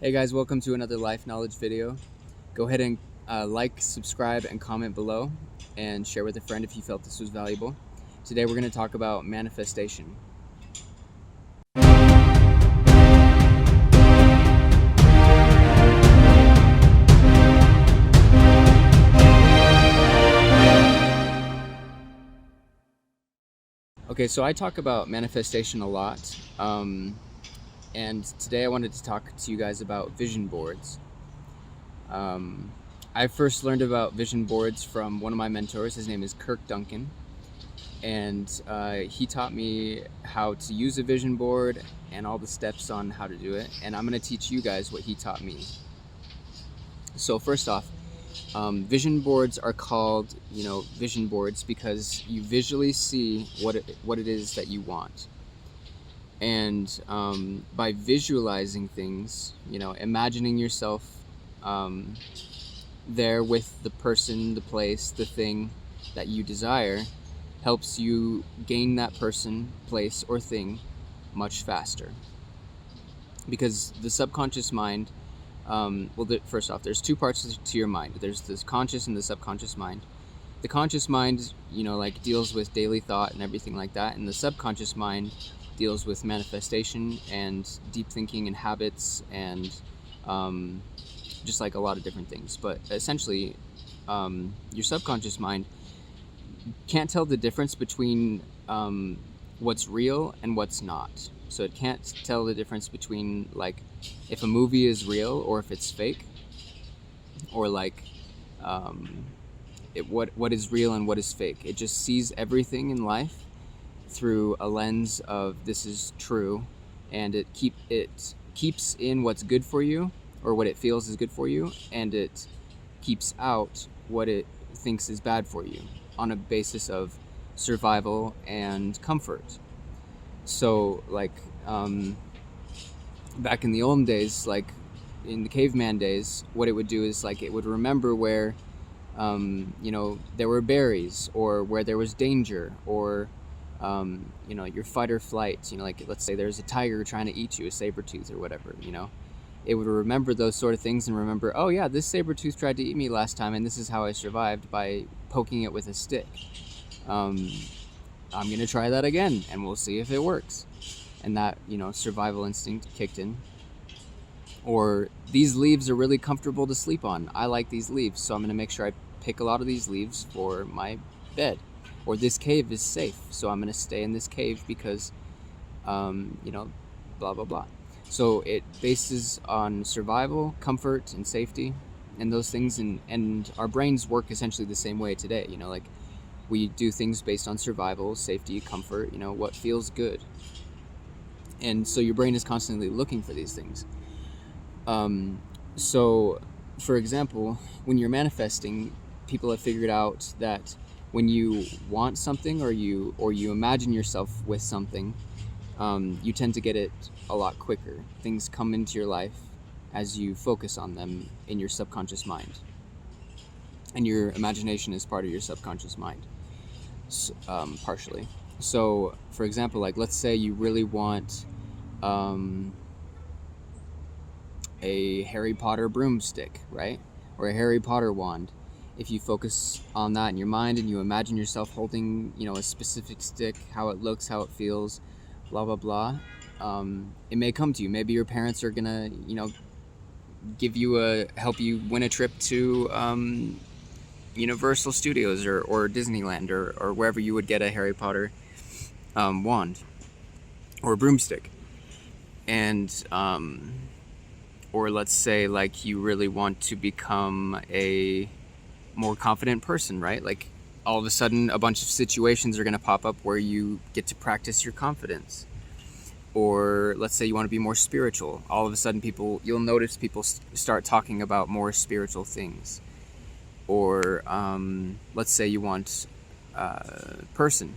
Hey guys, welcome to another life knowledge video. Go ahead and like, subscribe, and comment below, and share with a friend if you felt this was valuable. Today we're going to talk about manifestation. Okay, so I talk about manifestation a lot, and today I wanted to talk to you guys about vision boards. I first learned about vision boards from one of my mentors. His name is Kirk Duncan, and he taught me how to use a vision board and all the steps on how to do it, and I'm going to teach you guys what he taught me. So first off, vision boards are called, vision boards because you visually see what it is that you want. And by visualizing things, imagining yourself there with the person, the place, the thing that you desire, helps you gain that person, place, or thing much faster. Because the subconscious mind, first off, there's two parts to your mind. There's this conscious and the subconscious mind. The conscious mind, deals with daily thought and everything like that, and the subconscious mind deals with manifestation and deep thinking and habits and just like a lot of different things. But essentially, your subconscious mind can't tell the difference between what's real and what's not. So it can't tell the difference between if a movie is real or if it's fake, or what is real and what is fake. It just sees everything in life through a lens of this is true, and it keeps in what's good for you or what it feels is good for you, and it keeps out what it thinks is bad for you on a basis of survival and comfort. So back in the olden days, in the caveman days, what it would do is it would remember where there were berries, or where there was danger, or your fight or flight, let's say there's a tiger trying to eat you, a saber-tooth or whatever, it would remember those sort of things and remember, oh yeah, this saber-tooth tried to eat me last time and this is how I survived, by poking it with a stick. I'm gonna try that again and we'll see if it works. And that, survival instinct kicked in. Or these leaves are really comfortable to sleep on. I like these leaves, so I'm gonna make sure I pick a lot of these leaves for my bed. Or this cave is safe, so I'm gonna stay in this cave because, blah, blah, blah. So it bases on survival, comfort, and safety, and those things, and our brains work essentially the same way today. We do things based on survival, safety, comfort, what feels good. And so your brain is constantly looking for these things. So, for example, when you're manifesting, people have figured out that when you want something or you imagine yourself with something, you tend to get it a lot quicker. Things come into your life as you focus on them in your subconscious mind. And your imagination is part of your subconscious mind, partially. So, for example, let's say you really want a Harry Potter broomstick, right? Or a Harry Potter wand. If you focus on that in your mind and you imagine yourself holding, a specific stick, how it looks, how it feels, blah, blah, blah, it may come to you. Maybe your parents are gonna, help you win a trip to Universal Studios or Disneyland or wherever you would get a Harry Potter wand or broomstick. And or let's say you really want to become a more confident person, right? All of a sudden a bunch of situations are going to pop up where you get to practice your confidence. Or let's say you want to be more spiritual. All of a sudden you'll notice people start talking about more spiritual things. Or let's say you want a person,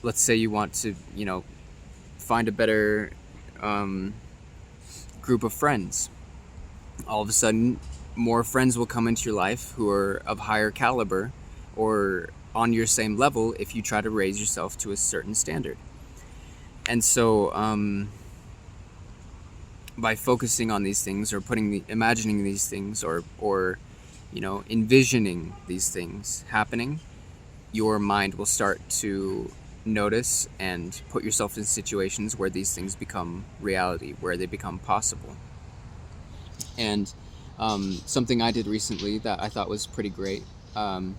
let's say you want to, find a better group of friends. All of a sudden, more friends will come into your life who are of higher caliber or on your same level if you try to raise yourself to a certain standard. And so by focusing on these things, or imagining these things, or envisioning these things happening, your mind will start to notice and put yourself in situations where these things become reality, where they become possible. And something I did recently that I thought was pretty great. I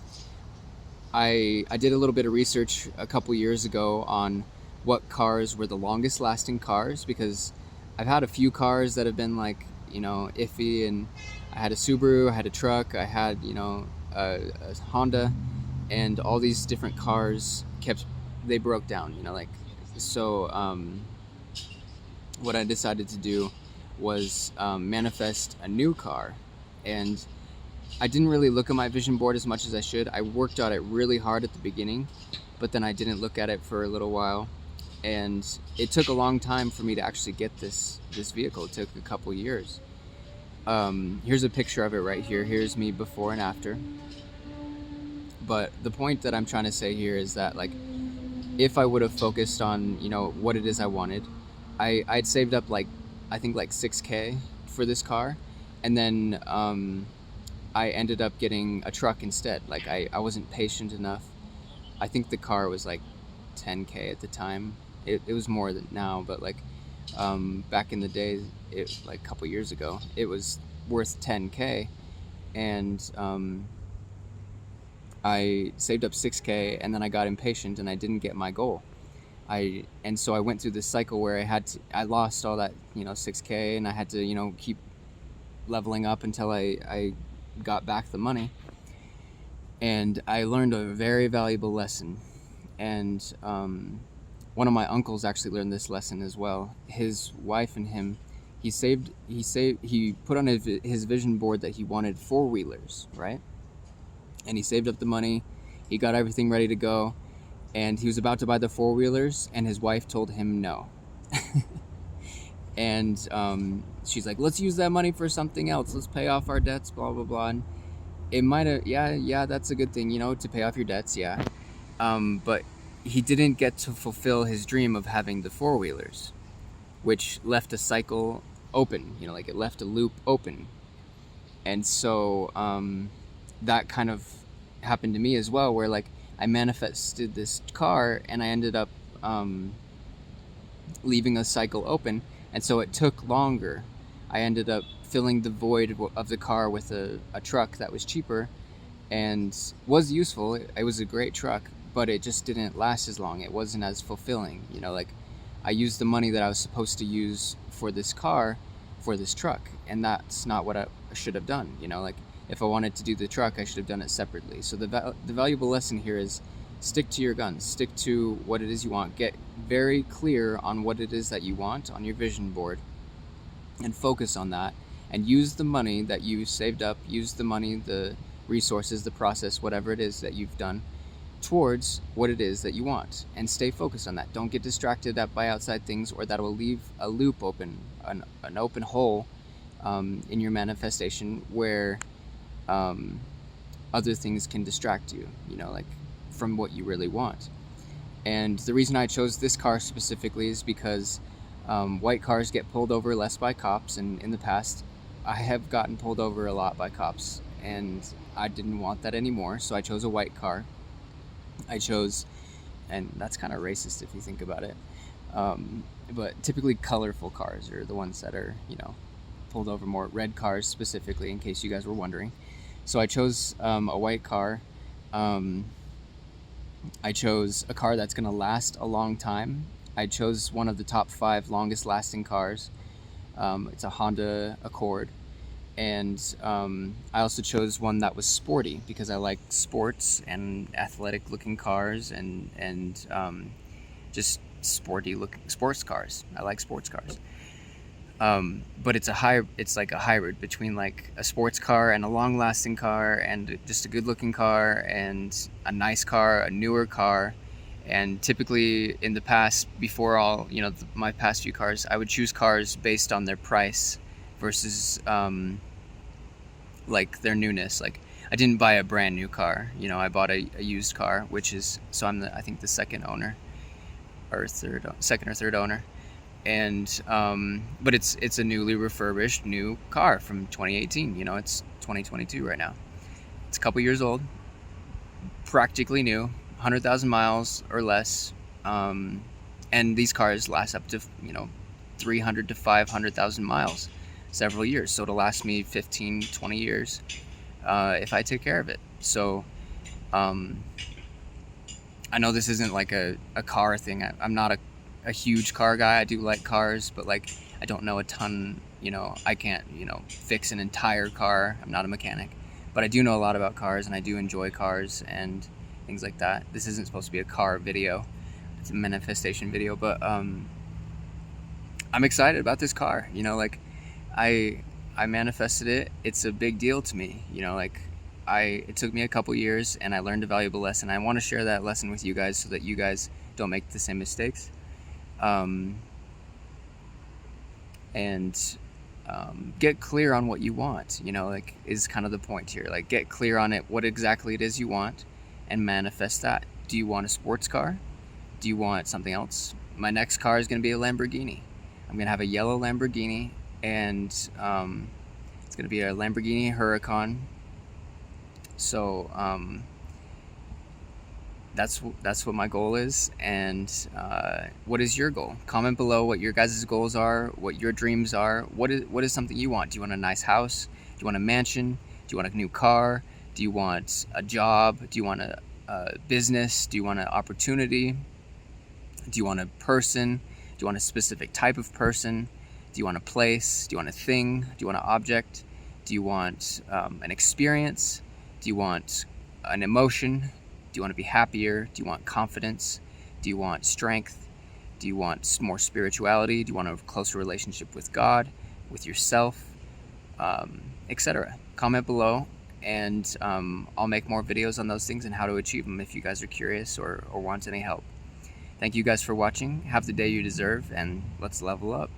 did a little bit of research a couple years ago on what cars were the longest lasting cars, because I've had a few cars that have been like, iffy, and I had a Subaru, I had a truck, I had, a Honda, and all these different cars they broke down, so what I decided to do was manifest a new car. And I didn't really look at my vision board as much as I should. I worked on it really hard at the beginning, but then I didn't look at it for a little while. And it took a long time for me to actually get this vehicle. It took a couple years. Here's a picture of it right here. Here's me before and after. But the point that I'm trying to say here is that, like, if I would have focused on, what it is I wanted, I'd saved up I think like $6,000 for this car. And then I ended up getting a truck instead. Like, I wasn't patient enough. I think the car was like $10,000 at the time. It was more than now, but like back in the day, like a couple years ago, it was worth $10,000. And I saved up $6,000, and then I got impatient and I didn't get my goal. And so I went through this cycle where I lost all that, $6,000, and I had to, keep leveling up until I got back the money. And I learned a very valuable lesson. And one of my uncles actually learned this lesson as well. His wife and him, he put on his vision board that he wanted 4-wheelers, right? And he saved up the money, he got everything ready to go, and he was about to buy the 4-wheelers, and his wife told him no. And she's like, let's use that money for something else, let's pay off our debts, blah blah blah. And it might have, yeah, that's a good thing, to pay off your debts, yeah. But he didn't get to fulfill his dream of having the 4-wheelers, which left a cycle open, like it left a loop open. And so that kind of happened to me as well, where like I manifested this car and I ended up leaving a cycle open, and so it took longer. I ended up filling the void of the car with a truck that was cheaper and was useful. It was a great truck, but it just didn't last as long. It wasn't as fulfilling. Like I used the money that I was supposed to use for this car for this truck, and that's not what I should have done. Like if I wanted to do the truck, I should have done it separately. So the valuable lesson here is stick to your guns, stick to what it is you want, get very clear on what it is that you want on your vision board, and focus on that, and use the money that you saved up, use the money, the resources, the process, whatever it is that you've done towards what it is that you want, and stay focused on that. Don't get distracted by outside things, or that will leave a loop open, an open hole in your manifestation where other things can distract you, like from what you really want. And the reason I chose this car specifically is because white cars get pulled over less by cops, and in the past I have gotten pulled over a lot by cops, and I didn't want that anymore, so I chose a white car. And that's kind of racist if you think about it, but typically colorful cars are the ones that are, pulled over more. Red cars specifically, in case you guys were wondering. So I chose a white car. I chose a car that's going to last a long time. I chose one of the top 5 longest lasting cars. It's a Honda Accord. And I also chose one that was sporty, because I like sports and athletic looking cars, and just sporty looking sports cars. I like sports cars. But it's like a hybrid between like a sports car and a long lasting car, and just a good looking car and a nice car, a newer car. And typically in the past, before all, my past few cars, I would choose cars based on their price versus like their newness. Like I didn't buy a brand new car, I bought a used car, which is, so I'm I think the second or third owner. and but it's a newly refurbished new car from 2018. You know, it's 2022 right now. It's a couple years old, practically new, 100,000 miles or less. And these cars last up to 300 to 500,000 miles, several years. So it'll last me 15, 20 years if I take care of it. So I know this isn't like a car thing. I'm not a huge car guy. I do like cars, but like I don't know a ton. I can't fix an entire car. I'm not a mechanic, but I do know a lot about cars, and I do enjoy cars and things like that. This isn't supposed to be a car video. It's a manifestation video, but I'm excited about this car. Like I manifested it. It's a big deal to me. It took me a couple years, and I learned a valuable lesson. I want to share that lesson with you guys so that you guys don't make the same mistakes. And get clear on what you want, is kind of the point here. Like, get clear on it, what exactly it is you want, and manifest that. Do you want a sports car? Do you want something else? My next car is going to be a Lamborghini. I'm going to have a yellow Lamborghini, and it's going to be a Lamborghini Huracan. So that's what my goal is. And what is your goal? Comment below what your guys' goals are, what your dreams are. What is something you want? Do you want a nice house? Do you want a mansion? Do you want a new car? Do you want a job? Do you want a business? Do you want an opportunity? Do you want a person? Do you want a specific type of person? Do you want a place? Do you want a thing? Do you want an object? Do you want an experience? Do you want an emotion? Do you want to be happier? Do you want confidence? Do you want strength? Do you want more spirituality? Do you want a closer relationship with God, with yourself, etc.? Comment below, and I'll make more videos on those things and how to achieve them if you guys are curious or want any help. Thank you guys for watching. Have the day you deserve, and let's level up.